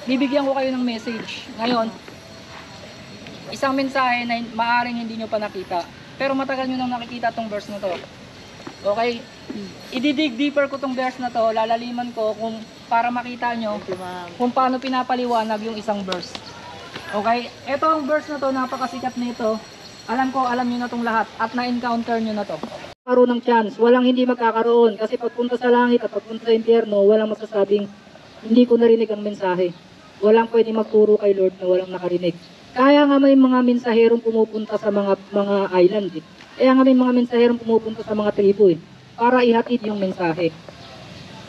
bibigyan ko kayo ng message. Ngayon, isang mensahe na maaaring hindi nyo pa nakita. Pero matagal nyo nang nakikita tong verse na to. Okay? I-dig deeper ko tong verse na to, lalaliman ko kung para makita nyo kung paano pinapaliwanag yung isang verse. Okay? Ito ang verse na to, napakasikat nito. Alam ko, alam nyo na tong lahat at na-encounter nyo na to. Karoon ng chance, walang hindi magkakaroon kasi pagpunta sa langit at pagpunta sa impyerno, walang masasabing hindi ko narinig ang mensahe. Walang pwede magturo kay Lord na walang nakarinig. Kaya nga may mga mensaherong pumupunta sa mga island eh. Kaya nga may mga mensaherong pumupunta sa mga tribo eh, para ihatid yung mensahe.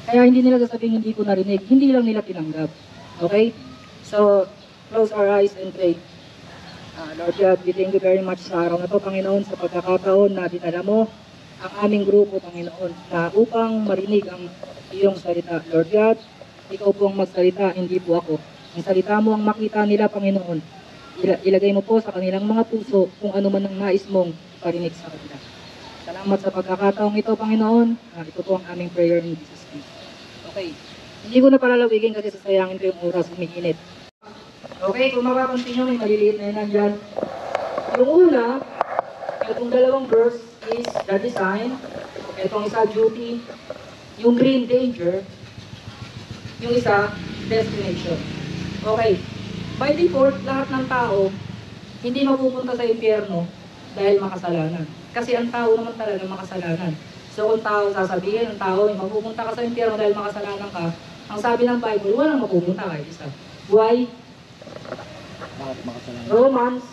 Kaya hindi nila sasabihin hindi ko narinig, hindi lang nila tinanggap. Okay? So, close our eyes and pray. Lord God, we thank you very much sa araw na to, Panginoon, sa pagkakataon na dinala mo ang aming grupo, Panginoon, na upang marinig ang iyong salita. Lord God, ikaw po ang magsalita, hindi po ako. Ang salita mo ang makita nila, Panginoon. Ilagay mo po sa kanilang mga puso kung ano man ang nais mong parinig sa kanila. Salamat sa pagkakataong ito, Panginoon. Ito po ang aming prayer in Jesus name. Okay. Hindi ko na palalawigin kasi sasayangin ko yung oras, umiinit. Okay, kung mapapansin nyo, may maliliit na yun nandyan. Yung una, itong dalawang verse is the design. Itong isa, duty. Yung green, danger. Yung isa, destination. Okay. By default, lahat ng tao, hindi mapupunta sa impyerno dahil makasalanan. Kasi ang tao naman talaga makasalanan. So kung tao sasabihin, ang tao, mapupunta ka sa impyerno dahil makasalanan ka, ang sabi ng Bible, walang mapupunta kahit isa. Why? Romans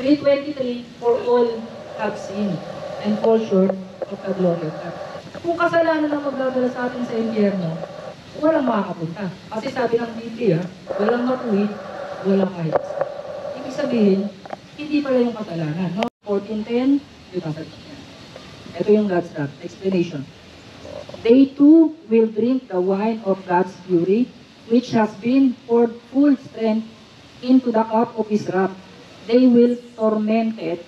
3:23, for all have sinned and fall short of the glory of God. Kung kasalanan ang magdadala sa atin sa impyerno, walang makakapunta. Kasi sabi ng Biblia, walang matuwid, walang kahit isa. Ibig sabihin, hindi pala yung kasalanan. No? 14:10, ito yung God's wrath. Explanation. They too will drink the wine of God's fury, which has been poured full strength into the cup of his wrath. They will tormented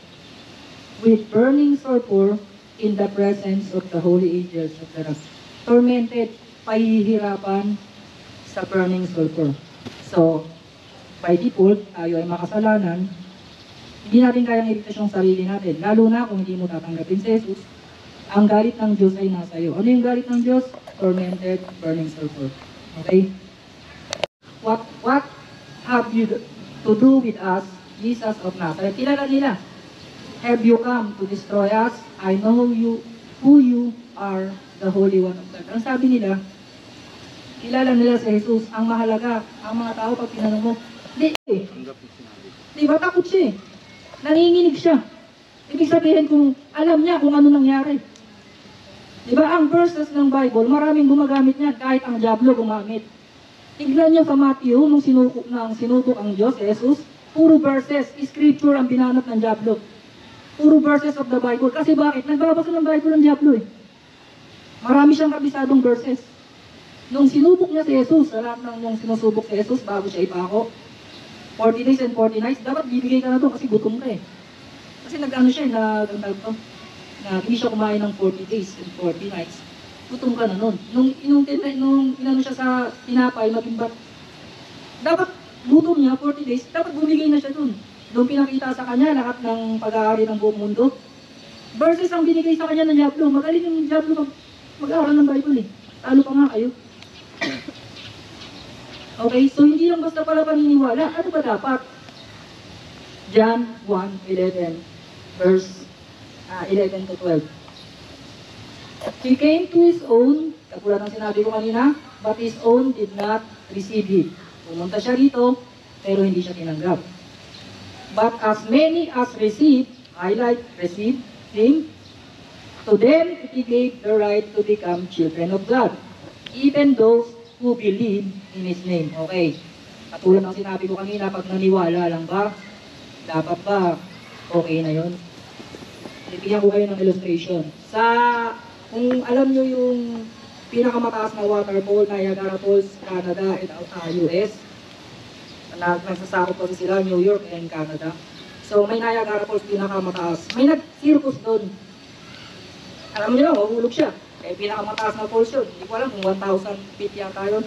with burning sulfur in the presence of the holy angels of the wrath. Tormented, pahihirapan sa burning sulfur. So, by default, tayo ay makasalanan, hindi natin kayang iligtas yung sarili natin. Lalo na kung hindi mo tatanggapin si Jesus, ang galit ng Diyos ay nasa iyo. Ano yung galit ng Diyos? Tormented, burning sulfur. Okay? What have you to do with us, Jesus of Nazareth? Kilala nila. Have you come to destroy us? I know you, who you are, the Holy One of God. Ang sabi nila, kilala nila si Jesus. Ang mahalaga, ang mga tao pag tinanong mo, di ba takot siya eh? Nanginginig siya. Ibig sabihin kung alam niya kung ano nangyari. Di ba ang verses ng Bible, maraming gumagamit niya kahit ang diablo gumamit. Tignan niyo sa Matthew, nung sinukok ang Diyos, Jesus, puro verses, scripture ang binanat ng diablo. Puro verses of the Bible. Kasi bakit? Nagbabasa ng Bible ang diablo eh. Marami siyang kabisadong verses. Nung sinubok niya si Jesus, sa lahat ng nung sinusubok si Jesus, bago siya ipako, 40 days and 40 nights, dapat bibigay ka na doon kasi gutom ka eh. Kasi nag-ano siya, hindi siya kumain ng 40 days and 40 nights. Gutom ka na nun. Nung inano siya sa tinapay, magimbat, dapat gutom niya, 40 days, dapat bumigay na siya dun. Doon pinakita sa kanya lahat ng pag-aari ng buong mundo. Verses ang binigay sa kanya ng diablo. Magaling yung diablo mag-aaral ng Bible eh. Talo pa nga kayo. Okay, so hindi lang basta pala paniniwala. Ano ba dapat? John 1:11, verse 11 to 12. He came to his own, katulad ng sinabi ko kanina, but his own did not receive him. Pumunta siya rito, pero hindi siya tinanggap. But as many as received, received him, to them he gave the right to become children of God, even those who believe in his name. Okay, katulad ng sinabi ko kanina, pag naniwala lang ba, dapat ba okay na yun? Bibigyan ko kayo ng illustration. Kung alam nyo yung pinakamataas na waterfall, Niagara Falls, Canada at US, nagsasakop kasi sila, New York and Canada. So may Niagara Falls pinakamataas. May nag-circus doon. Alam nyo lang, mahulog siya. Eh, pinakamataas na falls yun. Hindi ko alam kung 1,000 feet yata yun.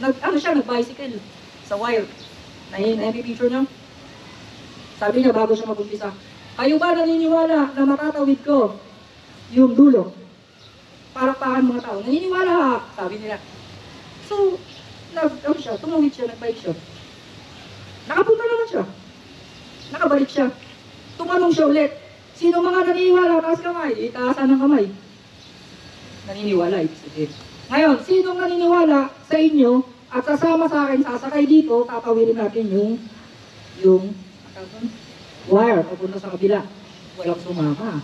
Nag-bicycle sa wire. Picture nyo? Sabi niya bago siya mag-umpisa, kayo ba naniniwala na matatawid ko yung dulo? Parakpakan mga tao. Naniniwala ha? Sabi nila. So, tumawid siya, nag-bike siya. Nakapunta naman siya. Nakabalik siya. Tumanong siya ulit. Sino mga naniniwala? Taas kamay. Itaasan ng kamay. Naniniwala, ibig sabihin. Ngayon, sino naniniwala sa inyo at sasama sa akin, sasakay dito, tatawirin natin yung wire, papunta sa kabila. Walang sumama.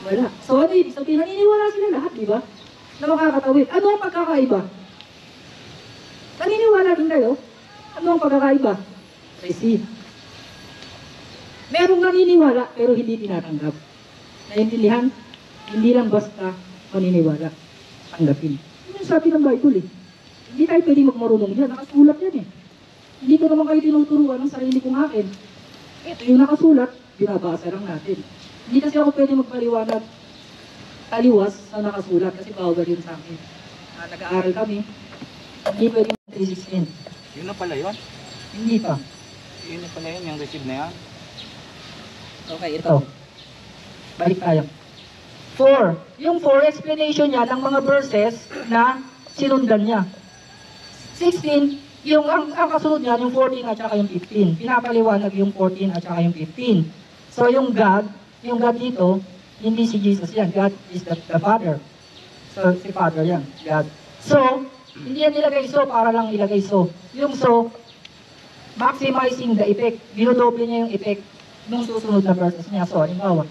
Wala. So, ano ibig sabihin? Naniniwala sila lahat, di ba? Na makakatawid. Ano ang pagkakaiba? Naniniwala din kayo? Ano ang pagkakaiba? Receive. Merong naniniwala, pero hindi tinatanggap. Naintindihan? Hindi lang basta maniniwala. Tanggapin. Yun yung sabi ng Bible eh. Hindi tayo pwede magmarunong dyan. Nakasulat yan eh. Hindi ko naman kayo tinuturuan ng sarili kong akin. Ito yung nakasulat, binabasa lang natin. Hindi kasi ako pwede magpaliwanag taliwas sa nakasulat kasi bawal yun sa akin. Nag-aaral kami, hindi pwede mag-resistent. Yun na pala yun? Hindi pa. Yun na pala yun, yung receive na yan? Okay, ito. Balik tayo. 4. Yung 4 explanation niya ng mga verses na sinundan niya. 16, yung ang kasunod niya, yung 14 at saka yung 15. Pinapaliwanag yung 14 at saka yung 15. So yung God dito, hindi si Jesus yan. God is the Father. So si Father yan, God. So, hindi yan nilagay so para lang ilagay so. Yung so, maximizing the effect. Binodoble niya yung effect nung susunod na verses niya. So, halimbawa,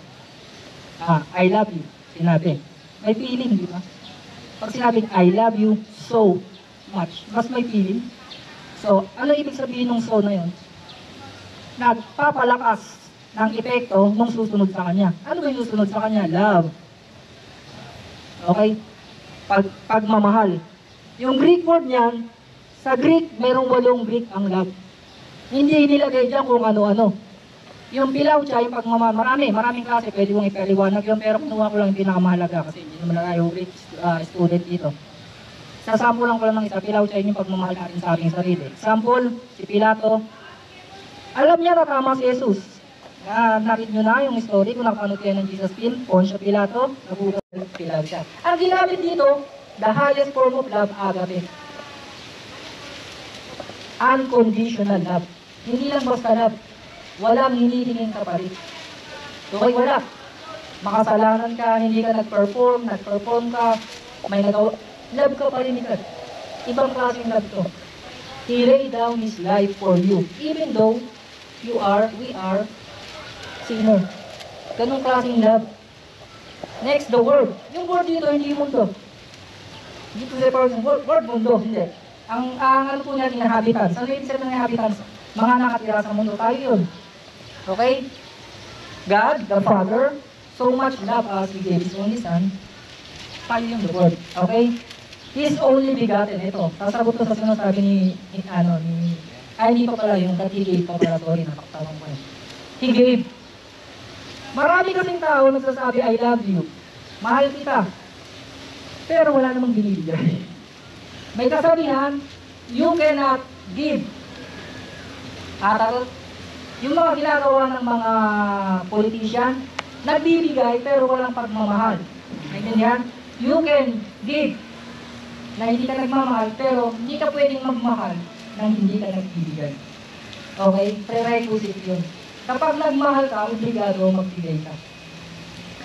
I love you. Sinabi. May feeling, di ba? Pag sinabing I love you so much, mas may feeling. So, ano ibig sabihin ng so na yun? Nagpapalakas ng epekto nung susunod sa kanya. Ano ba yung susunod sa kanya? Love. Okay? Pagmamahal. Yung Greek word niyan, sa Greek, mayroong 8 Greek ang love. Hindi nilagay dyan kung ano-ano. Yung pilawcha, yung pagmamahal, maraming klase, pwede kong ipaliwanag yun, pero kinuha ko lang yung pinakamahalaga kasi hindi naman na yung Greek student dito. Sasample lang ko lang ng isa, pilawcha yun yung pagmamahal natin sa ating sarili. Example, si Pilato, alam niya na tama si Jesus. Narin nyo na yung story kung nakapanood kayo ng Jesus film, Poncio Pilato, nabukas ng pilawcha. Ang ginamit dito, the highest form of love, agape. Unconditional love. Hindi lang basta love. Walang hinihinging kapalit. Okay, wala. Makasalanan ka, hindi ka nag-perform ka, may nagawa. Love ka pa rin ni God. Ibang klaseng love to. He laid down His life for you. Even though we are sinner. Ganong klaseng love. Next, the word. Yung word dito, hindi mundo. Dito sa person, word mundo, hindi. Ang ano po natin, inhabitants. Ano yung sabi ng inhabitants? Mga nakatira sa mundo, tayo yun. Okay? God, the Father, so much love us, He gave His only Son. Tayo yung the Word. Okay? His only begotten. Ito, sasagot ko sa sinasabi hindi pa pala yung that He gave pa pala. Sorry, napakatawang ko. He gave. Marami kasing tao nagsasabi, I love you. Mahal kita. Pero wala namang binibigay. May kasabihan, you cannot give. Yung mga ginagawa ng mga politician, nagbibigay pero walang pagmamahal. Naintindihan? You can give na hindi ka nagmamahal pero hindi ka pwedeng magmahal nang hindi ka nagbibigay. Okay? Prerequisite yun. Kapag nagmahal ka, obligado magbigay ka.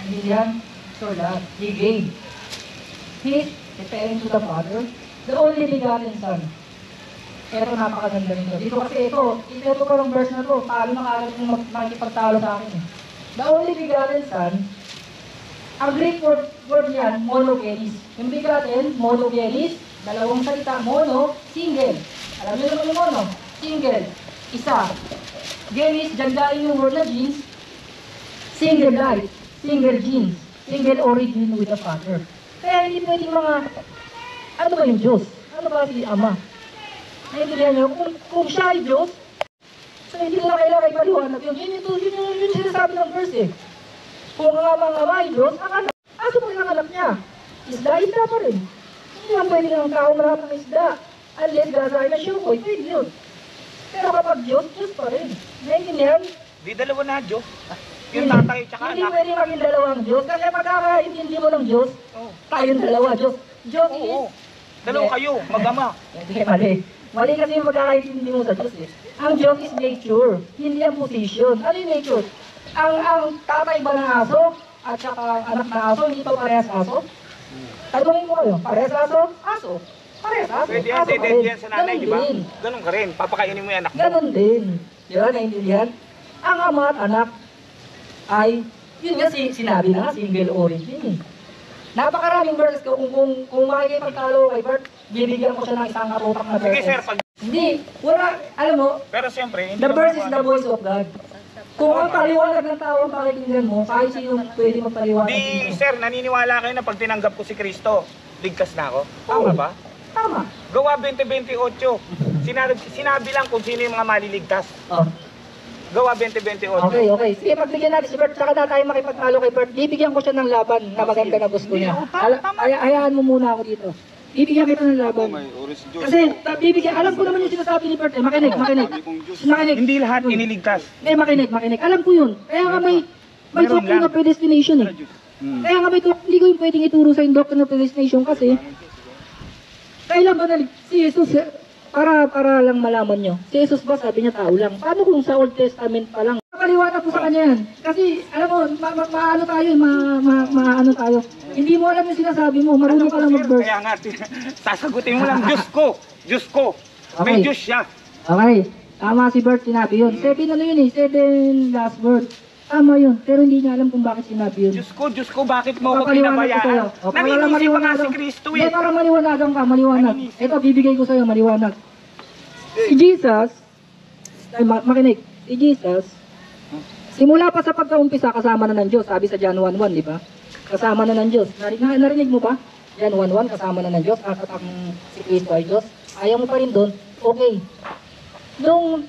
Naintindihan? So that, He gave. He, referring to the Father, the only begotten Son. Ito napakaganda nito. Dito kasi ito ko ng verse na to, talo na kaalam yung makikipagtalo sa akin. The only begotten Son, ang Greek word niyan, monogenes. Yung begotten, monogenes, dalawang salita, mono, single. Alam niyo naman yung mono, single, isa. Genes, dyan galing yung word na genes, single life, single genes, single origin with the Father. Kaya hindi pwedeng ano ba yung Diyos? Ano ba si Ama? Naintindihan nyo, kung siya ay Diyos, so hindi na kailangan ipaliwanag yun. Yun sinasabi ng verse eh. Kung ang mga ay Diyos, ang anak, aso po yung anak niya? Isda pa rin. Hindi lang pwede ng tao marami ng isda. Unless gasahin na sure ko, pwede yun. Pero kapag Diyos, Diyos pa rin. Naintindihan? Di dalawa na, Diyos. Yung tatay tsaka Hindi anak. pwede maging dalawang Diyos. Kasi pagkakaintindi mo ng Diyos, tayong dalawa, Diyos. Diyos is... Oo. Dalawa kayo, mag-ama. Hindi, mali. Mali kasi yung pagkakaintindi mo sa Diyos eh. Ang Diyos is nature, hindi ang position. Ano yung nature? Ang tatay ba ng aso at saka anak na aso, hindi pa parehas aso? Tanungin ko kayo, parehas aso? Aso. Parehas aso. Pwede yan, Aso pa dede rin. yan sa nanay, Ganun di ba? din. Ganun ka rin. Papakainin mo yung anak mo. Ganon din. Di ba, naintindihan? Ang ama at anak ay, yun nga sinabi na nga, single origin eh. Napakaraming verses ko, kung makikipagtalo kay Bert, bibigyan ko siya ng isang katutak na Sige, verses. sir, pag... Hindi, wala, alam mo, Pero siyempre, hindi the naman verse is ako- the voice of God. Kung ang paliwanag ng tao ang pakikinggan mo, kahit sino pwede magpaliwanag Di, dito. sir, naniniwala kayo na pag tinanggap ko si Kristo, ligtas na ako? Tama ba? Tama. Gawa 20:28. Sinabi lang kung sino yung mga maliligtas. Oh. Gawa 20:28. Okay. Sige, pagbigyan natin si Bert, saka na tayo makipagtalo kay Bert. Bibigyan ko siya ng laban na maganda na gusto niya. Hayaan mo muna ako dito. Bibigyan kita ng laban. Kasi, bibigyan, alam ko naman yung sinasabi ni Bert eh. Makinig. Makinig. Hindi lahat iniligtas. Hindi, makinig. Alam ko yun. Kaya nga may Meron doctrine lang. of predestination eh. Kaya nga hindi ko yung pwedeng ituro sa yung doctrine of predestination kasi kailan ba si Jesus, para lang malaman nyo, si Jesus ba sabi niya tao lang? Paano kung sa Old Testament pa lang? Paliwanag ko sa kanya yan. Kasi, alam mo, maano tayo, maano tayo. Hindi mo alam yung sinasabi mo, marunong ka lang mag-verse. Kaya nga, sasagutin mo lang, Diyos ko. May Okay. Diyos siya. Okay, tama si Bert, sinabi yun. 7 last word. Tama yun, pero hindi niya alam kung bakit sinabi yun. Diyos ko, bakit mo ako Papaliwanag ko sa'yo. pinabayaan? Nanginisi pa nga si Kristo Hindi, eh. para maliwanagan ka, maliwanag. Ito, bibigay ko sa'yo, maliwanag. Si Jesus, ay makinig, si Jesus, simula pa sa pagkaumpisa, kasama na ng Diyos. Sabi sa John 1:1, di ba? Kasama na ng Diyos. Narinig mo ba? John 1:1, kasama na ng Diyos. At ang si Kristo ay Diyos. Ayaw mo pa rin doon? Okay. Nung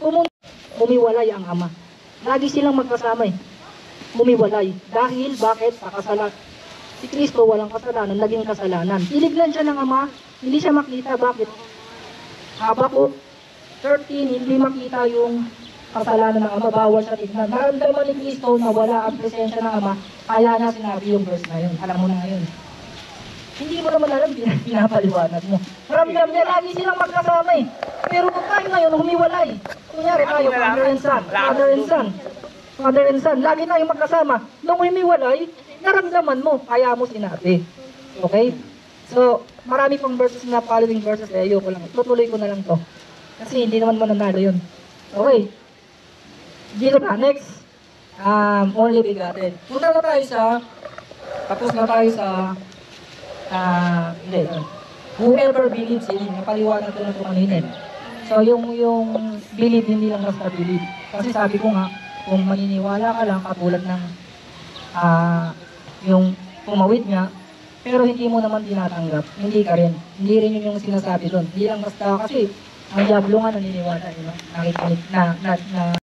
umiwalay ang Ama. Lagi silang magkasama eh. Umiwalay. Dahil, bakit? Sa kasalan. Si Kristo walang kasalanan, naging kasalanan. Tinignan siya ng Ama, hindi siya makita. Bakit? Habakuk 13, hindi makita yung kasalanan ng Ama, bawal siya tignan. Naramdaman ni Kristo na wala ang presensya ng Ama, kaya na sinabi yung verse na yun. Alam mo na ngayon. Hindi mo naman alam, pinapaliwanag mo. Ramdam niya, lagi silang magkasama eh. Pero kung tayo ngayon, humiwalay. Kunyari tayo, father and son, lagi tayong magkasama. Nung humiwalay, naramdaman mo, kaya mo sinabi. Okay? So, marami pang verses na following verses, ayoko lang. Tutuloy ko na lang to. Kasi hindi naman mananalo yun. Okay. Dito na, next. Only begotten. Punta na tayo sa, tapos na tayo sa, hindi. Whoever believes in him, napaliwanag ko na ito kanina. So, yung believe, hindi lang basta believe. Kasi sabi ko nga, kung maniniwala ka lang, katulad ng, yung pumawid nga, pero hindi mo naman tinatanggap, hindi ka rin. Hindi rin yun yung sinasabi doon. Hindi lang basta kasi, ang diablo nga naniniwala, nakikinig,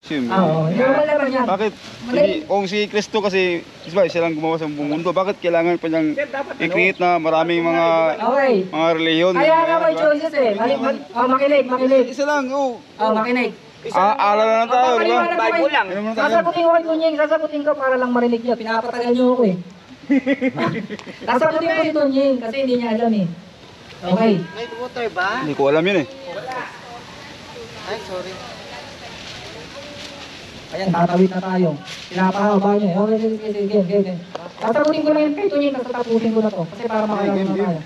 oo, normal naman yan. Bakit? Hindi, kung si Kristo kasi, isba, siya lang gumawa sa buong mundo, bakit kailangan pa niyang i-create na maraming mga Okay. reliyon? Kaya nga may choices eh. Makinig. Isa lang, Makinig. Alala na lang tayo, di ba? Bible lang. Ano naman tayo? Sasagutin ko kay Tunying, sasagutin ko para lang marinig niya. Pinapatagal niyo ako eh. Sasagutin ko si Tunying kasi hindi niya alam eh. Okay. May water ba? Hindi ko alam yun eh. Ay, sorry. Ayan, tatawid na tayo. Pinapahaba niyo eh. Okay, sige. Sasagutin ko lang yan kay Tunying, tapos tatapusin ko na to. Kasi para makalala na tayo.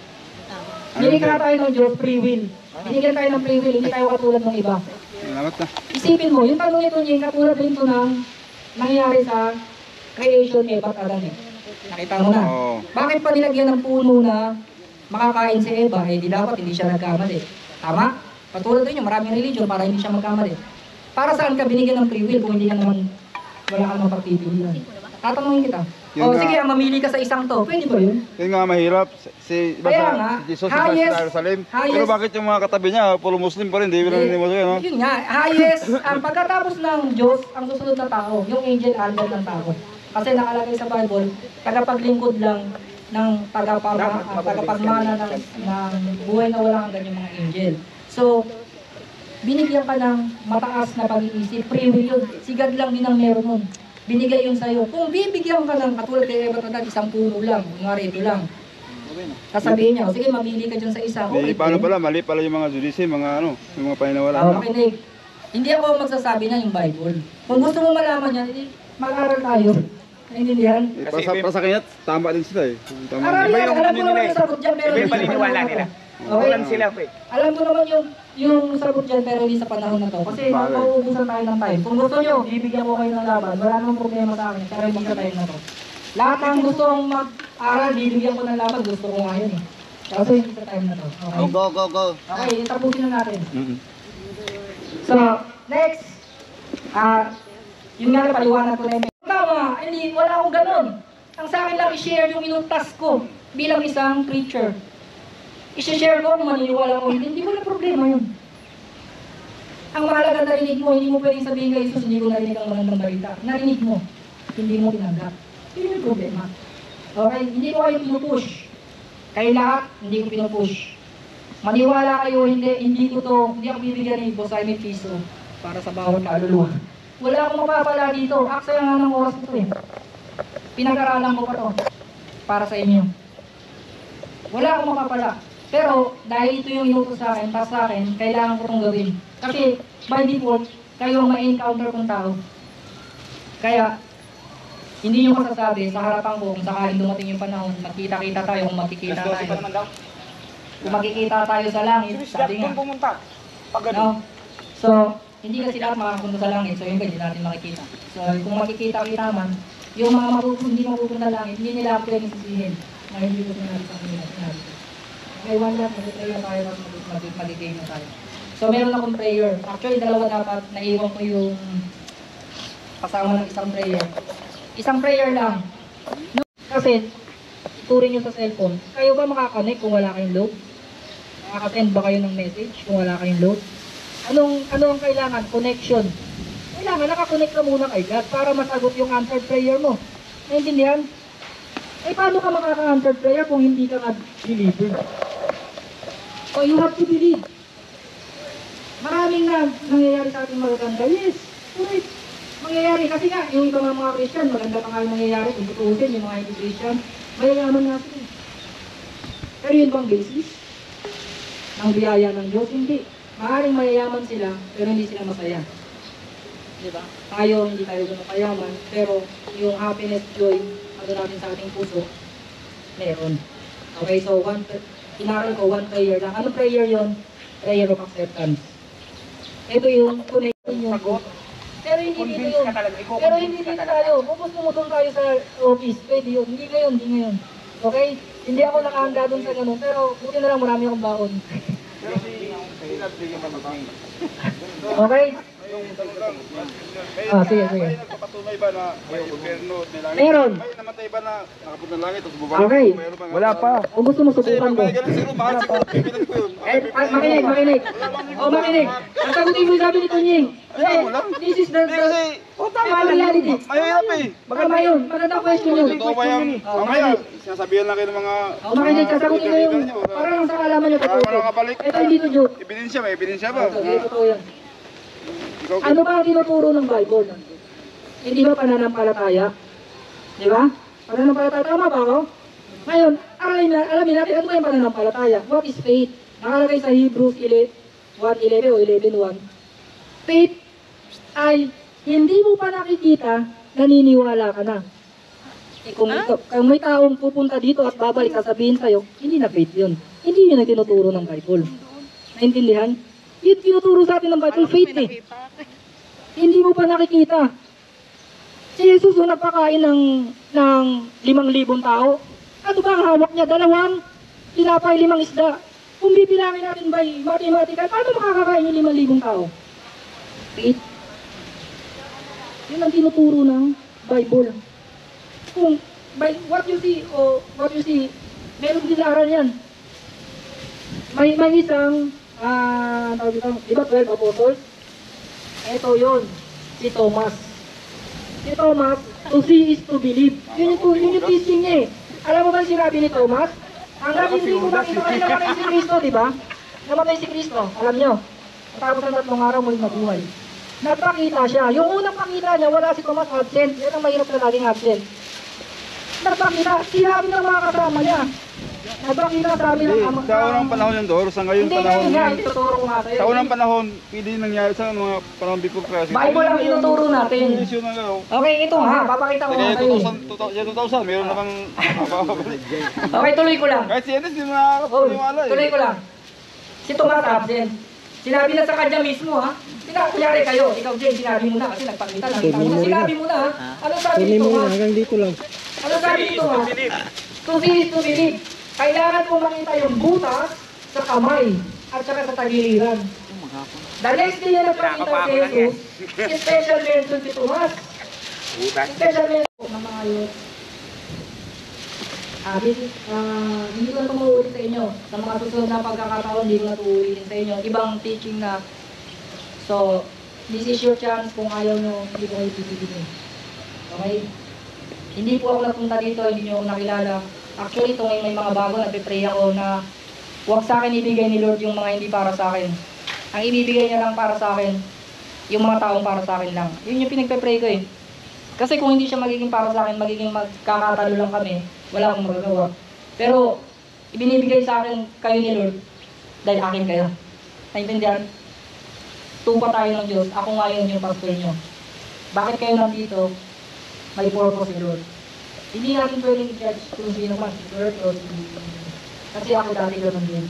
Binigyan tayo ng Diyos, free will. Binigyan tayo ng free will, hindi tayo katulad ng iba. Salamat na. Isipin mo, yung tanong nito niya, katulad din ito ng nangyari sa creation ni Eva at Adan eh. Nakita mo na. Oo. Bakit pa nilagyan ng puno na makakain si Eva, eh di dapat hindi siya nagkamali. Tama? Katulad din yun, maraming religion para hindi siya magkamali. Para saan ka binigyan ng free will kung hindi ka naman, wala ka naman pagpipilian? Tatanungin kita. Yun O nga. sige, mamili ka sa isang to. Pwede ba yun? Yun nga mahirap. Si Kaya nga, si Jesus highest- sa Jerusalem. highest- Pero bakit yung mga katabi niya, puro Muslim pa rin, di ba hindi mo no? Yun nga, highest, ang pagkatapos ng Diyos, ang susunod na tao, yung angel under ng tao. Kasi nakalagay sa Bible, tagapaglingkod lang ng tagapagmana ng buhay na walang hanggan yung mga angel. So, binigyan ka ng mataas na pag-iisip, free will yun. Si God lang din ang meron nun. Binigay yun sa'yo. Kung bibigyan ka ng katulad kay Eva Tandang, isang puno lang, kunwari ito lang. Sasabihin niya, sige mamili ka dyan sa isa. Eh, paano pala, mali pala yung mga judice, mga ano, yung mga paniniwala. Makinig. Hindi ako magsasabi na yung Bible. Kung gusto mo malaman yan, mag-aral tayo. Naintindihan? Eh, para sa kanya, tama din sila eh. Tama. Aral Iba yan, yung alam ko opinion naman nila yung sagot dyan, pero Iba yung hindi sa paniniwala panahon na nila. to. Okay? Walang sila, pe. Alam ko naman yung sagot dyan, pero hindi sa panahon na to. Kasi Bagay. mauubusan tayo ng time. Kung gusto nyo, bibigyan ko kayo ng laban. Wala namang problema sa akin, pero hindi sa time na to. Lahat ng gustong mag-aral, bibigyan ko ng laban. Gusto ko nga yun eh. Kasi hindi sa time na to. Okay? Go. Okay, tapusin na natin. Mm-mm. So, next. Yun nga na paliwanag ko na yun. Tama, hindi, wala akong ganun. Ang sa akin lang i-share yung inuntas ko bilang isang preacher. I-share ko kung maniniwala ko, hindi ko na problema yun. Ang mahalaga narinig mo, hindi mo pwedeng sabihin kay Jesus, hindi ko narinig ang magandang balita. Narinig mo, hindi mo tinanggap. Yun yung problema. Okay, hindi ko kayo pinupush. Kayo lahat, hindi ko pinupush. Maniwala kayo, hindi ko to, hindi ako bibigyan ni Boss Jaime piso para sa bawat kaluluwa. Wala akong mapapala dito. Aksaya nga ng oras ko eh. Pinag-aralan ko pa to para sa inyo. Wala akong mapapala. Pero dahil ito yung inutos sa akin, para sa akin, kailangan ko itong gawin. Kasi by default, kayo ang ma-encounter kong tao. Kaya, hindi nyo masasabi sa harapan ko kung sakaling dumating yung panahon, magkita-kita tayo kung magkikita tayo. Kung magkikita tayo sa langit, sabi nga. pumunta. Pag No? So, hindi kasi lahat makapunta sa langit, so yun hindi natin makikita. So, kung makikita-kita naman, yung mga hindi mapupunta sa langit, hindi nila ako pwedeng sisihin. Ngayon, hindi ko sinabi sa kanila. May one lap, mag-prayer tayo, mag-game na tayo. So, meron akong prayer. Actually, dalawa dapat, naiwan ko yung kasama ng isang prayer. Isang prayer lang. No? Kasi, iturin nyo sa cellphone, kayo ba makakonect kung wala kayong load? Makakasend ba kayo ng message kung wala kayong load? Ano ang kailangan? Connection. Kailangan nakakonect ka muna kay God para masagot yung answered prayer mo. Naintindihan? Eh, paano ka makaka-answered prayer kung hindi ka believer? So, you have to believe. Maraming nangyayari sa ating magaganda. Yes, correct. Mangyayari. Kasi nga, yung ibang mga Christian, maganda pa nga yung nangyayari. Kung tutusin, yung mga hindi Christian, mayayaman nga sila. Pero yun bang basis? Ng biyaya ng Diyos? Hindi. Maaaring mayayaman sila, pero hindi sila masaya. Diba? Tayo, hindi tayo ganun kayaman, pero yung happiness, joy, ano natin sa ating puso, meron. Okay, so inaral ko, one prayer lang. Ano prayer yon? Prayer of acceptance. Ito yung connection yung pero hindi dito yun. Pero hindi dito tayo. Kung gusto mo doon tayo sa office, pwede yun. Hindi ngayon. Okay? Hindi ako nakahanda doon sa ganun, pero buti na lang marami akong baon. Okay? Sige. May nagpapatunay ba na may impyerno at may langit? Meron. May namatay ba na nakapunta ng langit tapos bumalik? Okay. Mayroon bang- Wala pa. Kung gusto mo, Kasi subukan pag mo. may ganun siguro, mahal siguro, pipilan ko yun. Makinig. Makinig. Ang sagutin mo sabi ni Tunying. Ayaw mo lang. This is the... Hindi kasi, Tama reality. mahirap eh. Tama yun. Magandang question yun. Totoo ba yan? Mamaya, sinasabihan lang kayo ng mga... Makinig, sasagutin ko yung... Para lang sa kalaman nyo. Para walang kabalik. Ito hindi to joke. Ebidensya, may ebidensya ba? Ito totoo yan. Ikaw, Ano ba ang tinuturo ng Bible? Hindi ba pananampalataya? Di ba? Pananampalataya, tama ba ako? Ngayon, alamin natin, ano ba yung pananampalataya? What is faith? Nakalagay sa Hebrews 1:11 o 11:1. Faith ay hindi mo pa nakikita, naniniwala ka na. Eh kung may taong pupunta dito at babalik sasabihin sa'yo, hindi na faith yun. Hindi yun ang tinuturo ng Bible. Naintindihan? Yun tinuturo sa atin ng Bible, faith eh. Hindi mo pa nakikita. Si Jesus yung nagpakain ng 5,000 tao. Ano ba ang hawak niya? 2 tinapay, 5 isda. Kung bibilangin natin by mathematical, paano makakakain yung 5,000 tao? Faith. Yun ang tinuturo ng Bible. Kung by what you see, meron din aral yan. May isang, di ba 12 apostles? Ito yun, si Thomas. Si Thomas, to see is to believe. Yun yung teaching niya eh. Alam mo ba sinabi ni Thomas? Hanggang hindi ko makita kayo naman si Kristo, di ba? namatay si Kristo, alam nyo. Matapos ng 3 araw muli nabuhay. Nagpakita siya. Yung unang pakita niya, wala si Tomas absent. Yan ang mahirap na laging absent. Nagpakita, sinabi ng mga kasama niya. Nagpakita sa amin Hindi, ang sa unang panahon yung Dor, sa ngayon Hindi panahon ngayon nga, ngayon. ituturo ko nga sa'yo. Sa unang panahon, pwede nangyari sa mga panahon before Christ. Bible ang tinuturo natin. Issue na nga. Okay, ito ha, papakita ko nga Kaya sa'yo. 2000, meron na bang Okay, tuloy ko lang. kahit si Enes, di Oh, nakakapaniwala eh. tuloy ko lang. Si Tomas absent. Sinabi na sa kanya mismo ha. Kunyari kayo, ikaw Jane, sinabi mo na kasi nagpakita lang. Sinabi mo na ha. Ano sabi ni Tomas? Hanggang dito lang. Ano sabi ni Tomas? To see is to believe. Kailangan mo makita yung butas sa kamay at saka sa tagiliran. The next day na nagpakita si Jesus, special mention si Tomas. Special mention ng mga yun. Hindi ko na ito mauulit sa inyo. Sa mga susunod na pagkakataon, hindi ko na ito uulitin sa inyo. Ibang teaching na. So, this is your chance. Kung ayaw nyo, hindi ko kayo pipilitin. Okay? Hindi po ako napunta dito, hindi nyo ako nakilala. Actually, ito ngayon may mga bago, nagpe-pray ako na huwag sa akin ibigay ni Lord yung mga hindi para sa akin. Ang ibibigay niya lang para sa akin, yung mga taong para sa akin lang. Yun yung pinagpe-pray ko eh. Kasi kung hindi siya magiging para sa akin, magiging magkakatalo lang kami, wala akong magagawa. Pero, ibinibigay sa akin kayo ni Lord dahil akin kayo. Naintindihan? Tupa tayo ng Diyos, ako ngayon yung pastor nyo. Bakit kayo nandito? May purpose si Lord. Hindi natin pwedeng i-judge kung sino man, si Lord o si... Kasi ako dati ganun din.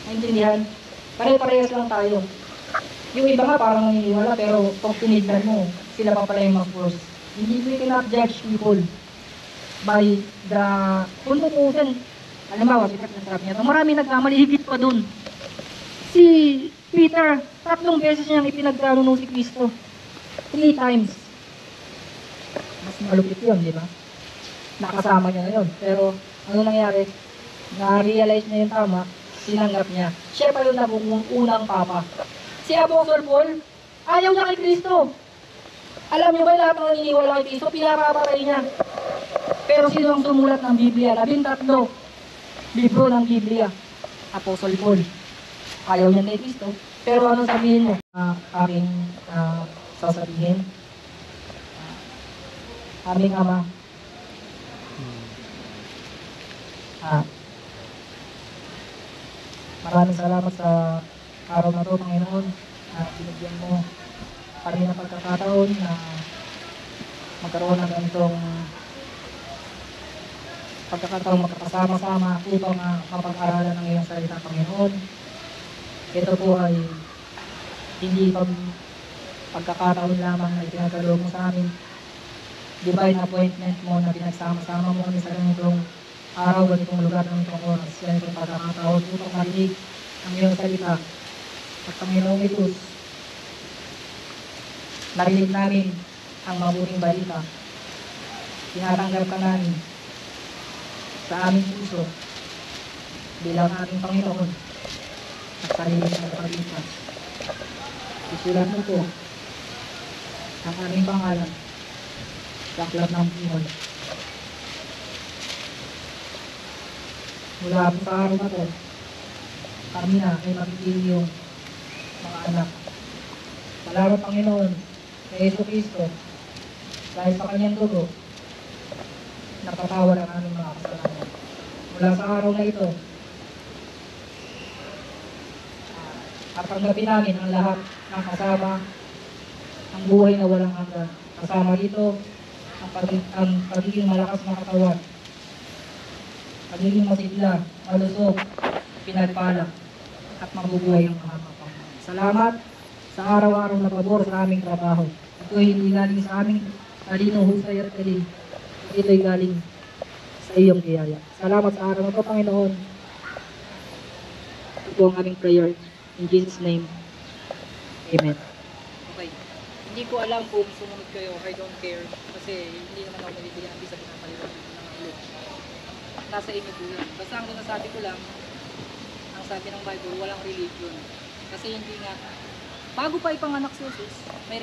Naintindihan? Pare-parehas lang tayo. Yung iba nga parang naniniwala pero kung tinignan mo, sila pa pala yung mag-force. Hindi we cannot judge people by the... Kung tutusin, alam ba, sikat na sabi niya, marami nagkamali, higit pa dun. Si Peter, 3 beses niyang ipinagkaroon si Kristo. 3 times. Mas malupit yun, di ba? Nakasama niya na yun. Pero, ano nangyari? Na-realize niya yung tama, sinanggap niya. Siya pa yung unang papa. Si Apostle Paul, ayaw niya kay Kristo. Alam niyo ba lahat ng naniniwala kay Kristo, pinapapatay niya. Pero sino ang sumulat ng Biblia? 13 libro ng Biblia. Apostle Paul. Ayaw niya kay Kristo. Pero ano sabihin mo? Aking sasabihin. Aming Ama. Maraming salamat sa araw na to, Panginoon, at binigyan mo kami ng pagkakataon na magkaroon ng ganitong pagkakataon magkakasama-sama upang mapag-aralan ng iyong salita, Panginoon. Ito po ay hindi pagkakataon lamang na itinagkaloob mo sa amin. Divine appointment mo na pinagsama-sama mo kami sa ganitong araw, ganitong lugar, ganitong oras, ganitong pagkakataon upang marinig ang iyong salita. At Panginoong Isus, narinig namin ang mabuting balita. Tinatanggap ka namin sa aming puso bilang aming Panginoon at sarili ng pagligtas. Isulat mo po ang aming pangalan sa aklat ng buhay. Mula po sa araw na to, kami na ay magiging yung mga anak. Salamat Panginoon sa Yesu Cristo dahil sa kanyang dugo napatawad ang aming mga kasalanan. Mula sa araw na ito, at tanggapin namin ang lahat ng kasama ang buhay na walang hanggan. Kasama dito ang pagiging malakas na katawan, pagiging masigla, malusog, pinagpala, at mabubuhay ang mga kapatid. Salamat sa araw-araw na pabor sa aming trabaho. Ito ay hindi galing sa aming talino, husay at galing. Ito ay galing sa iyong biyaya. Salamat sa araw na ito, Panginoon. Ito ang aming prayer. In Jesus' name, Amen. Okay. Hindi ko alam kung sumunod kayo. I don't care. Kasi hindi naman ako nabibigyan ng sa pinapaliwanag ng Lord. Nasa inyo po yan. Basta ang nasabi ko lang, ang sabi ng Bible, walang religion. Kasi hindi nga, bago pa ipanganak si Jesus, may